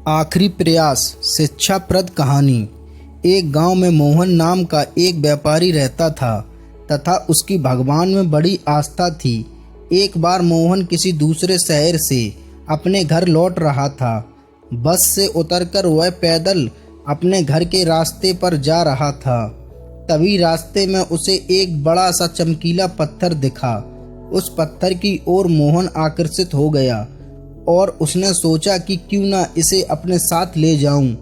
आखिरी प्रयास शिक्षाप्रद कहानी। एक गांव में मोहन नाम का एक व्यापारी रहता था तथा उसकी भगवान में बड़ी आस्था थी। एक बार मोहन किसी दूसरे शहर से अपने घर लौट रहा था। बस से उतरकर वह पैदल अपने घर के रास्ते पर जा रहा था। तभी रास्ते में उसे एक बड़ा सा चमकीला पत्थर दिखा। उस पत्थर की ओर मोहन आकर्षित हो गया और उसने सोचा कि क्यों ना इसे अपने साथ ले जाऊं।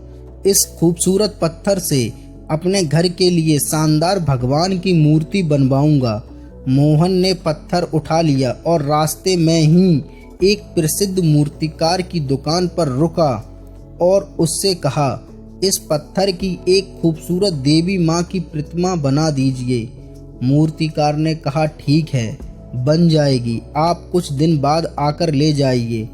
इस खूबसूरत पत्थर से अपने घर के लिए शानदार भगवान की मूर्ति बनवाऊंगा। मोहन ने पत्थर उठा लिया और रास्ते में ही एक प्रसिद्ध मूर्तिकार की दुकान पर रुका और उससे कहा, इस पत्थर की एक खूबसूरत देवी माँ की प्रतिमा बना दीजिए। मूर्तिकार ने कहा, ठीक है, बन जाएगी, आप कुछ दिन बाद आकर ले जाइए।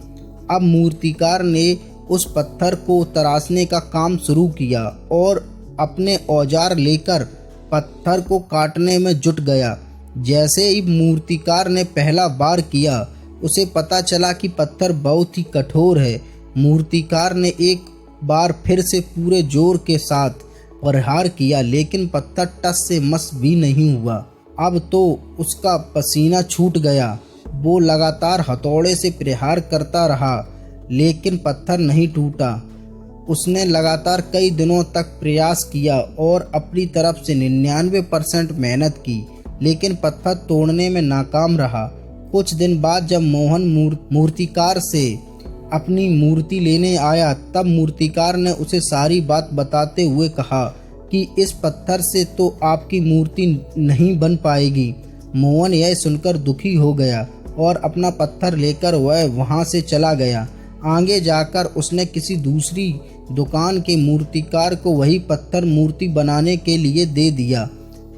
अब मूर्तिकार ने उस पत्थर को तराशने का काम शुरू किया और अपने औजार लेकर पत्थर को काटने में जुट गया। जैसे ही मूर्तिकार ने पहला बार किया, उसे पता चला कि पत्थर बहुत ही कठोर है। मूर्तिकार ने एक बार फिर से पूरे जोर के साथ प्रहार किया, लेकिन पत्थर टस से मस भी नहीं हुआ। अब तो उसका पसीना छूट गया। वो लगातार हथौड़े से प्रहार करता रहा, लेकिन पत्थर नहीं टूटा। उसने लगातार कई दिनों तक प्रयास किया और अपनी तरफ से 99% मेहनत की, लेकिन पत्थर तोड़ने में नाकाम रहा। कुछ दिन बाद जब मोहन मूर्तिकार से अपनी मूर्ति लेने आया, तब मूर्तिकार ने उसे सारी बात बताते हुए कहा कि इस पत्थर से तो आपकी मूर्ति नहीं बन पाएगी। मोहन यह सुनकर दुखी हो गया और अपना पत्थर लेकर वह वहां से चला गया। आगे जाकर उसने किसी दूसरी दुकान के मूर्तिकार को वही पत्थर मूर्ति बनाने के लिए दे दिया।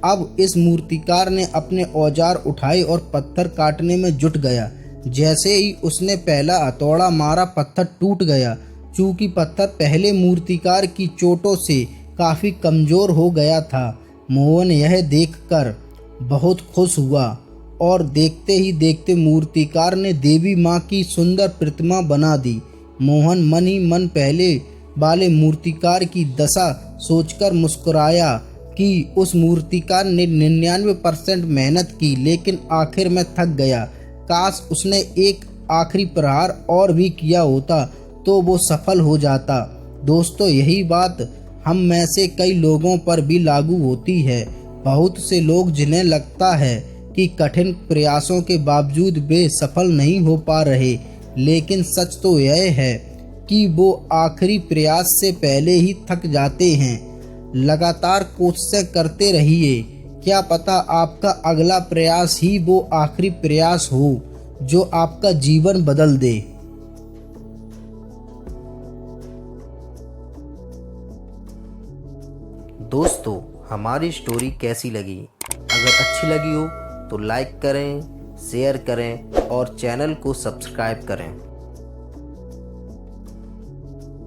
अब इस मूर्तिकार ने अपने औजार उठाए और पत्थर काटने में जुट गया। जैसे ही उसने पहला हथौड़ा मारा, पत्थर टूट गया। चूंकि पत्थर पहले मूर्तिकार की चोटों से काफी कमजोर हो गया था। मोहन यह देखकर बहुत खुश हुआ और देखते ही देखते मूर्तिकार ने देवी माँ की सुंदर प्रतिमा बना दी। मोहन मन ही मन पहले वाले मूर्तिकार की दशा सोचकर मुस्कुराया कि उस मूर्तिकार ने 99% मेहनत की, लेकिन आखिर में थक गया। काश उसने एक आखिरी प्रहार और भी किया होता तो वो सफल हो जाता। दोस्तों, यही बात हम में से कई लोगों पर भी लागू होती है। बहुत से लोग जिन्हें लगता है कि कठिन प्रयासों के बावजूद वे सफल नहीं हो पा रहे, लेकिन सच तो यह है कि वो आखिरी प्रयास से पहले ही थक जाते हैं। लगातार कोशिशें करते रहिए, क्या पता आपका अगला प्रयास ही वो आखिरी प्रयास हो जो आपका जीवन बदल दे। दोस्तों, हमारी स्टोरी कैसी लगी? अगर अच्छी लगी हो तो लाइक करें, शेयर करें और चैनल को सब्सक्राइब करें।